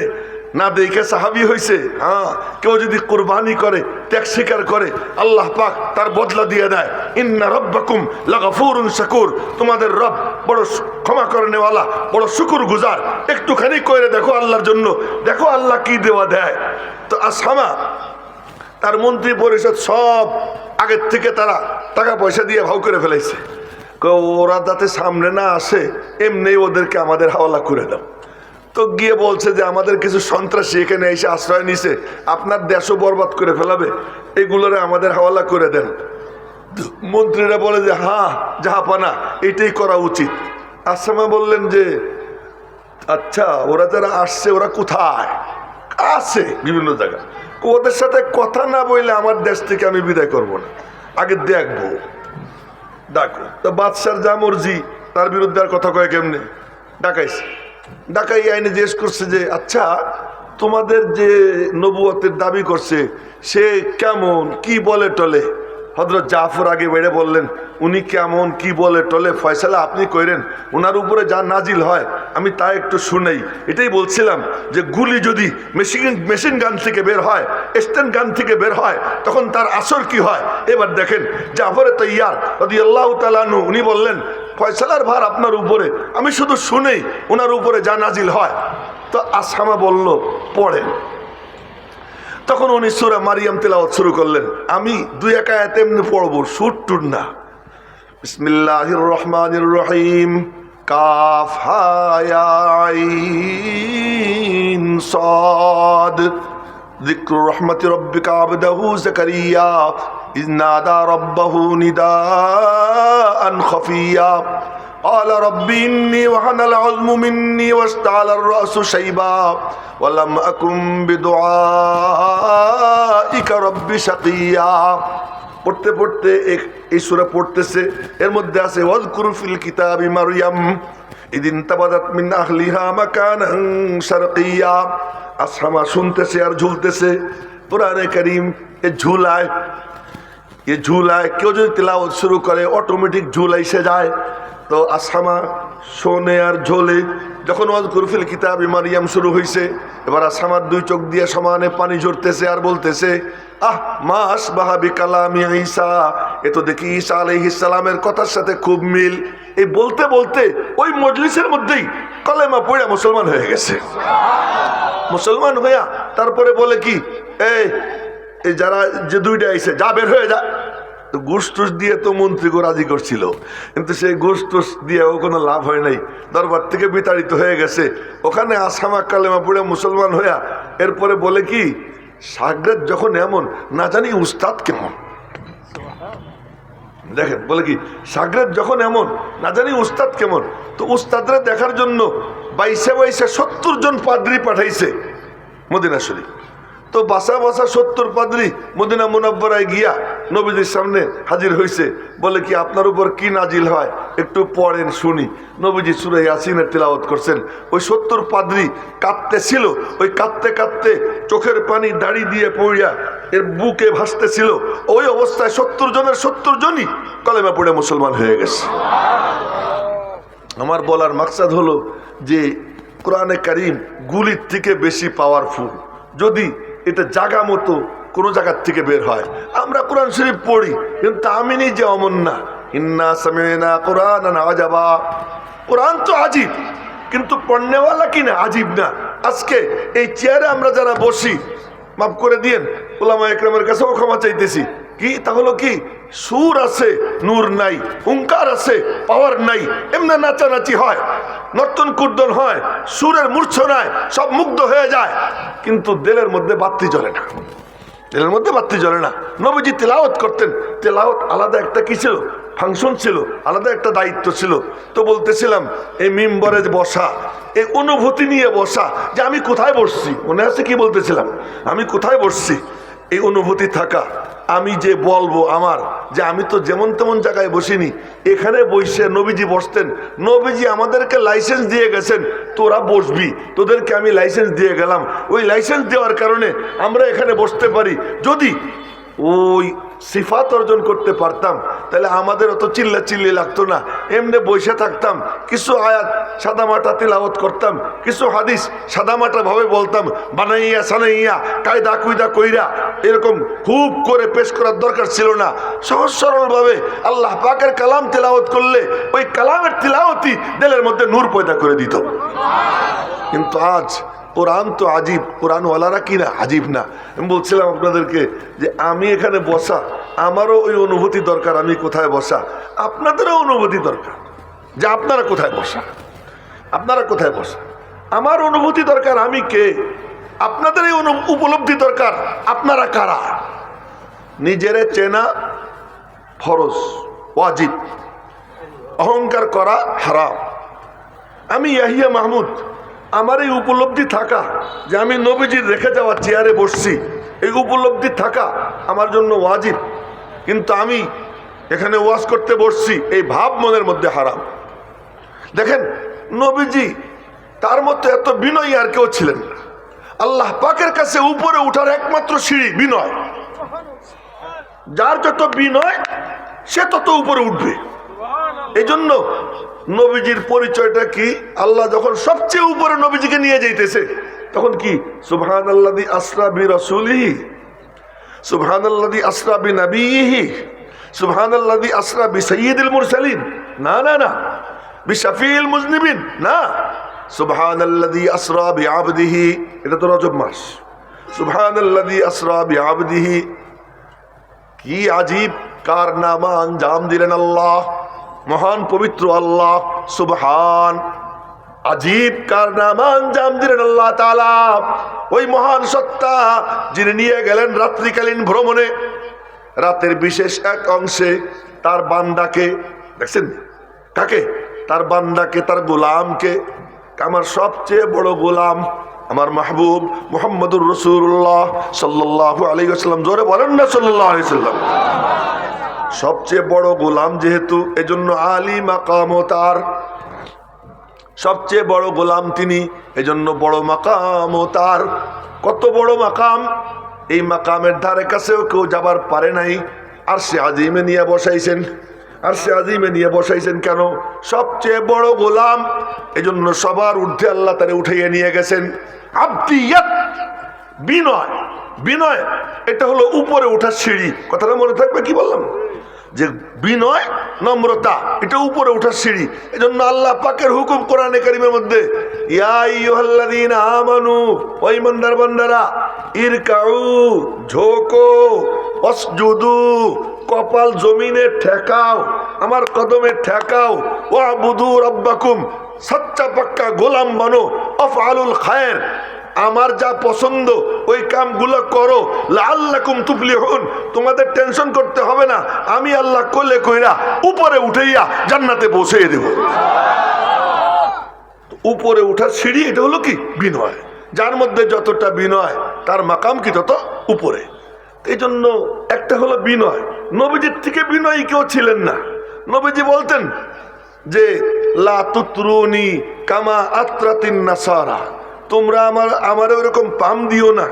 Speaker 1: না দেখে সাহাবী হয়েছে? হ্যাঁ, কেউ যদি কুরবানি করে, ত্যাগ স্বীকার করে, আল্লাহ পাক তার বদলা দিয়ে দেয়। ইন্না রাব্বাকুম লাগাফুরুন শাকুর, তোমাদের রব বড় ক্ষমা করনেওয়ালা, বড় শুকুর গুজার। একটুখানি করে দেখো আল্লাহর জন্য, দেখো আল্লাহ কি দেওয়া দেয়। তো আসহামা তার মন্ত্রী পরিষদ সব আগের থেকে তারা টাকা পয়সা দিয়ে ভাও করে ফেলাইছে। ওরা যাতে সামনে না আসে, এমনি ওদেরকে আমাদের হাওয়ালা করে দাও। তো গিয়ে বলছে যে আমাদের কিছু সন্ত্রাসী এখানে এসে আশ্রয় নিছে, আপনার দেশও বরবাদ করে ফেলাবে, এগুলোরে আমাদের হাওয়ালা করে দেন। মন্ত্রীরা বলে যে হ্যাঁ জাহাপানা, এটাই করা উচিত। আসহামা বললেন যে আচ্ছা, ওরা যারা আসছে ওরা কোথায় আছে? বিভিন্ন জায়গায়। ওদের সাথে কথা না বললে আমার দেশ থেকে আমি বিদায় করব না, আগে দেখবো, ডাকো। তো বাদশার যা মর্জি, তার বিরুদ্ধে আর কথা কয় কেমনে? ডাকাইছে। ডাকাই আইনে জিজ্ঞেস করছে যে আচ্ছা, তোমাদের যে নবুয়তের দাবি করছে সে কেমন, কি বলে টলে? হযরত জাফর আগে বেড়ে বললেন, উনি কেমন, কি বলে টলে ফয়সালা আপনি কইরেন, ওনার উপরে যা নাজিল হয় আমি তা একটু শুনেই। এটাই বলছিলাম যে গুলি যদি মেশিন গান থেকে বের হয়, স্টেন গান থেকে বের হয়, তখন তার আসর কি হয়। এবার দেখেন জাফর তৈয়ার রাদিয়াল্লাহু তাআলা আনহু উনি বললেন, ফয়সালার ভার আপনার উপরে, আমি শুধু শুনেই ওনার উপরে যা নাজিল হয়। তো আসহামা বলল পড়েন। তখন উনি সূরা মারিয়াম তেলাওয়াত শুরু করলেন। আমি দুই এক আয়াত এমনি পড়বো, সুর টুর না। বিসমিল্লাহির রহমানির রহিম। কাফ হা ইয়া আইন সাদ। যিকরু রাহমাতি রাব্বিকা আবদাহু যাকারিয়া ইয নাদা রাব্বাহু নিদাআন খাফিয়া قال رب إني وهن العظم مني واشتعل الرأس شيبا ولم أكن بدعائك رب شقيا। পড়তে পড়তে এই সূরা পড়তেছে, এর মধ্যে আছে ওয়াজকুর ফিল কিতাবি মারইয়াম ইদিন তাবাদাত মিন আহলিহা মাকানান শারকিয়া। আসহামা শুনতেছে আর ঝুলতেছে। কোরআনে কারীম এ ঝুলায় কেউ যদি তেলাওয়াত শুরু করে অটোমেটিক ঝুল এসে যায়। তো আসহামা শোনে আর ঝোলে। যখন ওয়াজকুর ফিল কিতাবি মারইয়াম শুরু হয়েছে, এবার আসহামার দুই চোখ দিয়ে সমানে পানি ঝরতেছে আর বলতেছে, আহ মা আসবাহা বিকালামি ঈসা, এ তো দেখি ঈসা আলাইহিস সালামের কথার সাথে খুব মিল। এই বলতে বলতে ওই মজলিসের মধ্যেই কলেমা পড়ে মুসলমান হয়ে গেছে। মুসলমান হইয়া তারপরে বলে কি, এই যারা যে দুইটা আইছে যা বের হয়ে যা। ঘুষ টুস দিয়ে তো মন্ত্রীকে রাজি করছিল, কিন্তু সেই ঘুষ টুস দিয়েও কোনো লাভ হয় নাই, দরবার থেকে বিতাড়িত হয়ে গেছে। ওখানে আসহামা কালেমা পড়ে মুসলমান হইয়া এরপরে বলে কি, শাগরেদ যখন এমন, না জানি উস্তাদ কেমন। দেখেন বলে কি, শাগরেদ যখন এমন, না জানি উস্তাদ কেমন। তো উস্তাদরা দেখার জন্য 70 জন পাদ্রী পাঠাইছে মদিনা শরীফ। তো বাসা 70 পাদ্রী মদিনা মুনাব্বরায় গিয়া নবীজির সামনে হাজির হয়েছে। বলে কি, আপনার উপর কি নাজিল হয় একটু পড়েন শুনি। নবীজি সূরা ইয়াসিনের তেলাওয়াত করছেন। ওই 70 পাদ্রী কাঁদতেছিল। ওই কাঁদতে কাঁদতে চোখের পানি দাড়ি দিয়ে পড়িয়া এর বুকে ভাসতেছিল। ওই অবস্থায় 70 জনের 70 জনই কলেমা পড়ে মুসলমান হয়ে গেছে। আমার বলার মাকসাদ হলো যে কোরআনে কারীম গুলির থেকে বেশি পাওয়ারফুল। যদি এটা জায়গা মতো কোনো জায়গার থেকে বের হয়। আমরা কোরআন শরীফ পড়ি, কিন্তু আমি নিজে অমন না। ইন্না সামি'না কুরআনান আজাবা। কোরআন তো আজিব, কিন্তু পড়নেওয়ালা কিনা আজিব না। আজকে এই চেয়ারে আমরা যারা বসি, মাফ করে দিয়েন, উলামা ইকরামের কাছেও ক্ষমা চাইতেছি, কি তা হলো কি, সুর আছে নূর নাই, হুঙ্কার আছে পাওয়ার নাই, এমনি নাচানাচি হয়, নর্তন কুর্দন হয়, সুরের মূর্ছনায় সব মুগ্ধ হয়ে যায়, কিন্তু দিলের মধ্যে বাতি জ্বলে না। দিলের মধ্যে বাতি জ্বলে না। নবীজি তেলাওয়াত করতেন, তেলাওয়াত আলাদা একটা কি ছিল, ফাংশন ছিল, আলাদা একটা দায়িত্ব ছিল। তো বলতেছিলাম এই মিম্বরে বসা, এই অনুভূতি নিয়ে বসা, যে আমি কোথায় বসছি, মনে আছে কি বলতেছিলাম, আমি কোথায় বসছি, এই অনুভূতি থাকা। আমি যে বলবো আমার, যে আমি তো যেমন তেমন জায়গায় বসিনি, এখানে বসে নবীজি বসতেন। নবীজি আমাদেরকে লাইসেন্স দিয়ে গেছেন, তোরা বসবি, তোদেরকে আমি লাইসেন্স দিয়ে গেলাম। ওই লাইসেন্স দেওয়ার কারণে আমরা এখানে বসতে পারি। যদি ওই সিফাত অর্জন করতে পারতাম, তাহলে আমাদের অত চিল্লাচিল্লি লাগতো না, এমনি বসে থাকতাম, কিছু আয়াত সাদামাটা তিলাওয়াত করতাম, কিছু হাদিস সাদামাটা ভাবে বলতাম, বানাইয়া সানাইয়া কায়দা কুয়দা কইরা এরকম খুব করে পেশ করার দরকার ছিল না। সহজ সরল ভাবে আল্লাহ পাকের কালাম তিলাওয়াত করলে ওই কালামের তিলাওয়াতই দিলের মধ্যে নূর পয়দা করে দিত। কিন্তু আজ কোরআন তো আজিব, কোরআনওয়ালারা কিনা আজিব না। আমি বলছিলাম আপনাদেরকে যে আমি এখানে বসা, আমারও ওই অনুভূতি দরকার, আমি কোথায় বসা। আপনাদেরও অনুভূতি দরকার যে আপনারা কোথায় বসা, আপনারা কোথায় বসা। আমার অনুভূতি দরকার, আমি কে। আপনাদের এই উপলব্ধি দরকার, আপনারা কারা। নিজেরে চেনা ফরজ, ওয়াজিব। অহংকার করা হারাম। আমি ইয়াহিয়া মাহমুদ, আমার এই উপলব্ধি থাকা যে আমি নবীজির রেখে যাওয়া চেয়ারে বসছি, এই উপলব্ধি থাকা আমার জন্য ওয়াজিব। কিন্তু আমি এখানে ওয়াজ করতে বসছি, এই ভাব মনের মধ্যে হারাম। দেখেন নবীজি তার মতো এত বিনয়ী আর কেউ ছিলেন না। আল্লাহ পাকের কাছে উপরে উঠার একমাত্র সিঁড়ি বিনয়। যার যত বিনয় সে তত উপরে উঠবে। এই জন্য নবীজির পরিচয়টা কি? আল্লাহ যখন সবচেয়ে উপরে নবীজিকে নিয়ে যাইতেছে তখন কি সুবহানাল্লাযী আসরা বিরাসূলিহি, সুবহানাল্লাযী আসরা বিনবিয়িহি, সুবহানাল্লাযী আসরা বিসাইয়্যিদিল মুরসালিন, না না না, বিশাফিল মুজনিবিন না, সুবহানাল্লাযী আসরা বিআবদিহি, এটা তো রজব মাস। সুবহানাল্লাযী আসরা বিআবদিহি, কি আজীব কারনামা আঞ্জাম দিলেন আল্লাহ, মহান পবিত্র আল্লাহ। সুবহান, আজীব কারনামা আঞ্জাম দিলেন আল্লাহ তাআলা, ওই মহান সত্তা যিনি নিয়ে গেলেন রাত্রিকালীন ভ্রমণে, রাতের বিশেষ এক অংশে তার বান্দাকে, দেখছেন কাকে? তার বান্দাকে, তার গোলামকে, আমার সবচেয়ে বড় গোলাম আমার মাহবুব মুহাম্মদুর রাসূলুল্লাহ সাল্লাল্লাহু আলাইহি ওয়াসাল্লাম, জোরে বলেন না সাল্লাল্লাহু আলাইহি ওয়াসাল্লাম। সবচেয়ে বড় গোলাম যেহেতু, এজন্য আলী মাকাম তার, সবচেয়ে বড় গোলাম তিনি, এজন্য বড় মাকাম তার। কত বড় মাকাম! এই মাকামের ধারে কাছেও কেউ যাবার পারে নাই। আর সে আজিমে নিয়ে বসাইছেন, আর সে আজিমে নিয়ে বসাইছেন কেন? সবচেয়ে বড় গোলাম, এজন্য সবার ঊর্ধ্বে আল্লাহ তারে উঠাইয়ে নিয়ে গেছেন। আবদিয়াত, বিনয়, বিনয় এটা হলো উপরে ওঠার সিঁড়ি। কথাটা মনে থাকবে, কি বললাম? যে বিনয়, নম্রতা, এটা উপরে ওঠার সিঁড়ি। এজন্য আল্লাহ পাকের হুকুম কোরআনে কারীমের মধ্যে, ইয়া আইয়ুহাল্লাযীনা আমানু, ও ঈমানদার বান্দারা, ইরকাউ, ঝোঁকো, ওয়াসজুদু, কপাল জমিনে ঠেকাও, আমার কদমে ঠেকাও, ওয়াবুদু রাব্বাকুম, সচ্চা পাক্কা গোলাম বানো, আফআলুল খায়র, আমার যা পছন্দ ওই কামগুলো করো, লাআল্লাকুম তুফলিহুন, তোমাদের টেনশন করতে হবে না, আমি আল্লাহ কোলে কইরা উপরে উঠাইয়া জান্নাতে পৌঁছে দেব। উপরে উঠার সিঁড়ি এটা হলো কি? বিনয়। যার মধ্যে যতটা বিনয় তার মাকাম কি তত উপরে। এই জন্য একটা হলো বিনয়। নবীজির থেকে বিনয়ী কেউ ছিলেন না। নবীজি বলতেন যে লা তুতরুনি কামা আত্রাতিন নাসারা, তোমরা আমার ওরকম পাম দিও না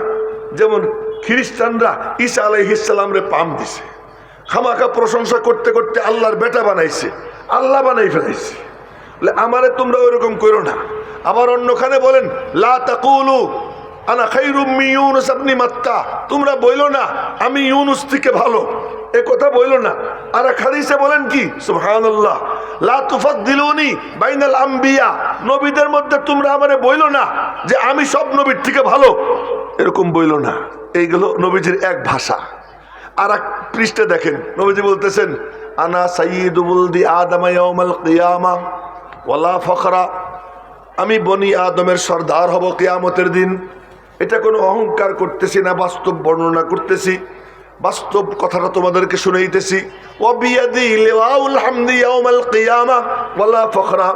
Speaker 1: যেমন খ্রিস্টানরা ঈসা আলাইহিস সালামরে পাম দিছে। খামাখা প্রশংসা করতে করতে আল্লাহর বেটা বানাইছে, আল্লাহ বানাই ফেলাইছে। আমারে তোমরা ওইরকম করো না। আবার অন্যখানে বলেন লা তাকুলু আনা খায়রুম মিন ইউনুস ইবনে মাত্তা, তোমরা বইলো না আমি ইউনুস থেকে ভালো, এ কথা বইলো না। আর এক হাদিসে বলেন কি? সুবহানাল্লাহ, লা তুফাদ্দিলুনি বাইনাল আম্বিয়া, নবীদের মধ্যে তোমরা আমারে বইলো না যে আমি সব নবীর থেকে ভালো, এরকম বইলো না। এইগুলো নবীজির এক ভাষা। আর এক পৃষ্ঠে দেখেন নবীজি বলতেছেন আনা সাইয়্যিদু বুলদি আদম ইয়াউমাল কিয়ামা ওয়ালা ফখরা, আমি বনি আদমের সর্দার হব কিয়ামতের দিন। এটা কোনো অহংকার করতেছি না, বাস্তব বর্ণনা করতেছি, বাস্তব কথাটা তোমাদেরকে শুনাইতেছি। ওয়াবিয়াদি লিওয়াউল হামদি ইয়াউমাল কিয়ামা ওয়ালা ফখরা,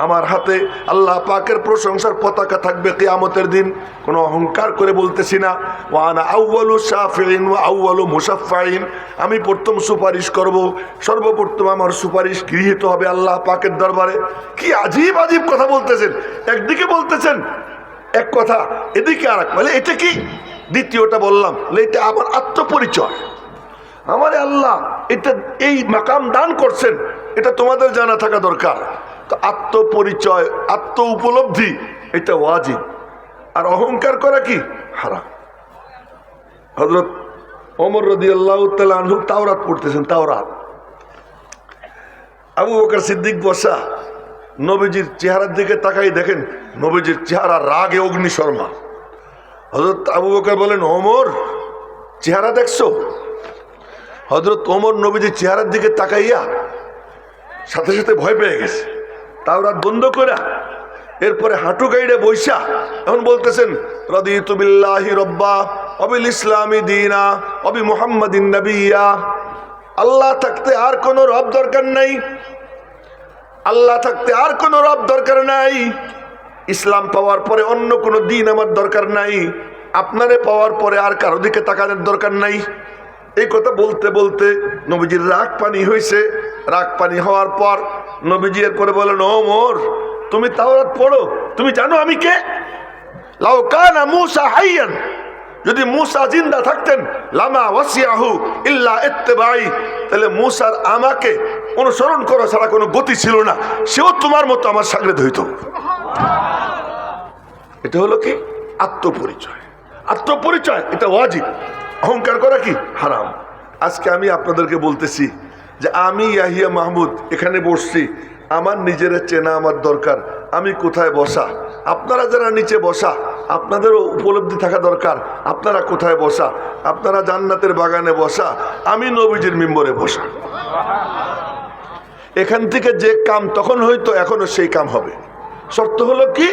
Speaker 1: আমার হাতে আল্লাহ পাকের প্রশংসার পতাকা থাকবে কিয়ামতের দিন, কোনো অহংকার করে বলতেছি না। ওয়া আনা আউয়ালু শাফিঈন ওয়া আউয়ালু মুশাফফাঈন, আমি প্রথম সুপারিশ করব, সর্বপ্রথম আমার সুপারিশ গৃহীত হবে আল্লাহ পাকের দরবারে। কি আজীব আজীব কথা বলতেছেন! একদিকে বলতেছেন এক কথা, এদিকে আর এক, বলে এটা কি? দ্বিতীয়টা বললাম এটা আমার আত্মপরিচয়, আমার আল্লাহ এটা এই মাকাম দান করছেন, এটা তোমাদের জানা থাকা দরকার। তো আত্মপরিচয়, আত্ম উপলব্ধি এটা ওয়াজিব, আর অহংকার করা কি হারাম। হযরত ওমর রাদিয়াল্লাহু তাআলা আনহু তাওরাত পড়তেছেন, তাওরাত। আবু বকর সিদ্দিক বসা, নবীজির চেহারার দিকে তাকাই দেখেন নবীজির চেহারা রাগে অগ্নিশর্মা। হযরত আবু বকর বলেন ওমর চেহারা দেখছো? হযরত ওমর নবীজির চেহারার দিকে তাকাইয়া সাথে সাথে ভয় পেয়ে গেছে, তাওরাত বন্ধ করে এরপরে হাঁটু গাইড়ে বৈশা এখন বলতেছেন রাদিতু বিল্লাহি রাব্বা ওয়া বিল ইসলামি দীনা ওয়া বি মুহাম্মাদিন নাবিয়্যা, আল্লাহ থাকতে আর কোনো রব দরকার নাই, আল্লাহ থাকতে আর কোনো রব দরকার নাই, ইসলাম পাওয়ার পরে অন্য কোনো দিন আমার দরকার নাই, আপনারে পাওয়ার পরে আর কারো দিকে তাকানোর দরকার নাই। এই কথা বলতে বলতে নবীজির রাগ পানি হয়েছে। রাগ পানি হওয়ার পর নবীজি এরপরে বলেন ওমর তুমি তাওরাত পড়ো, তুমি জানো আমি কে? লাউ কানা মূসা হাইয়ান, যদি মূসা জিন্দা থাকতেন, লামা ওয়াসিয়াহু ইল্লা ইত্তিবাই, তাহলে মূসার আমাকে অনুসরণ করা ছাড়া কোনো গতি ছিল না, সেও তোমার মতো আমার শাগরেদ হইতো। এটা হলো কি আত্মপরিচয়। আত্মপরিচয় এটা ওয়াজিব, অহংকার করা কি হারাম। আজকে আমি আপনাদেরকে বলতেছি যে আমি ইয়াহিয়া মাহমুদ এখানে বসছি, আমার নিজের চেনা আমার দরকার, আমি কোথায় বসা। আপনারা যারা নিচে বসা, আপনাদেরও উপলব্ধি থাকা দরকার আপনারা কোথায় বসা। আপনারা জান্নাতের বাগানে বসা, আমি নবীজির মিম্বরে বসা। এখান থেকে যে কাম তখন হইতো, এখনো সেই কাম হবে। শর্ত হলো কি,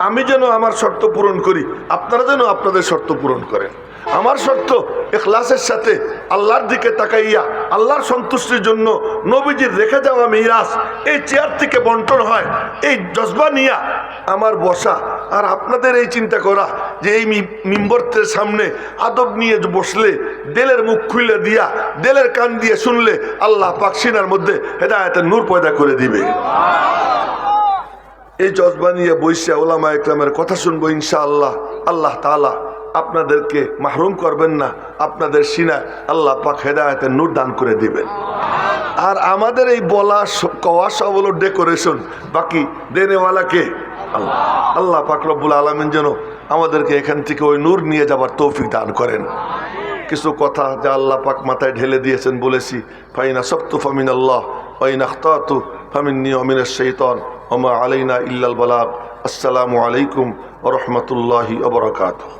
Speaker 1: আমি যেন আমার শর্ত পূরণ করি, আপনারা যেন আপনাদের শর্ত পূরণ করেন। আমার শর্ত ইখলাসের সাথে আল্লাহর দিকে তাকাইয়া আল্লাহর সন্তুষ্টির জন্য নবীজির রেখে যাওয়া মিরাস এই চেয়ার থেকে বন্টন হয়, এই জজবা নিয়া আমার বসা। আর আপনাদের এই চিন্তা করা যে এই মিম্বরের সামনে আদব নিয়ে বসলে, দেলের মুখ খুলে দিয়া দেলের কান দিয়ে শুনলে আল্লাহ পাক সিনার মধ্যে হেদায়েতের নূর পয়দা করে দিবে। এই জজবা নিয়ে বৈশা ওলামা ইকরামের কথা শুনবো ইনশাআল্লাহ। আল্লাহ তাআলা আপনাদেরকে মাহরুম করবেন না, আপনাদের সিনায় আল্লাহ পাক হেদায়েতের নূর দান করে দিবেন। আর আমাদের এই বলা কওয়া সব হলো ডেকোরেশন, বাকি দেনেওয়ালাকে আল্লাহ। আল্লাহ পাক রব্বুল আলামিন যেন আমাদেরকে এখান থেকে ওই নূর নিয়ে যাবার তৌফিক দান করেন। কিছু কথা যা আল্লাহ পাক মাথায় ঢেলে দিয়েছেন বলেছি। ফাইনা সবতু ফামিনাল্লাহ ওয়াইনা আখতাতু ফামিন্নী ওয়া মিনাশ শাইতান ওয়া মা আলাইনা ইল্লাল বালাগ। আসসালামু আলাইকুম ওয়া রাহমাতুল্লাহি ওয়া বারাকাতুহু।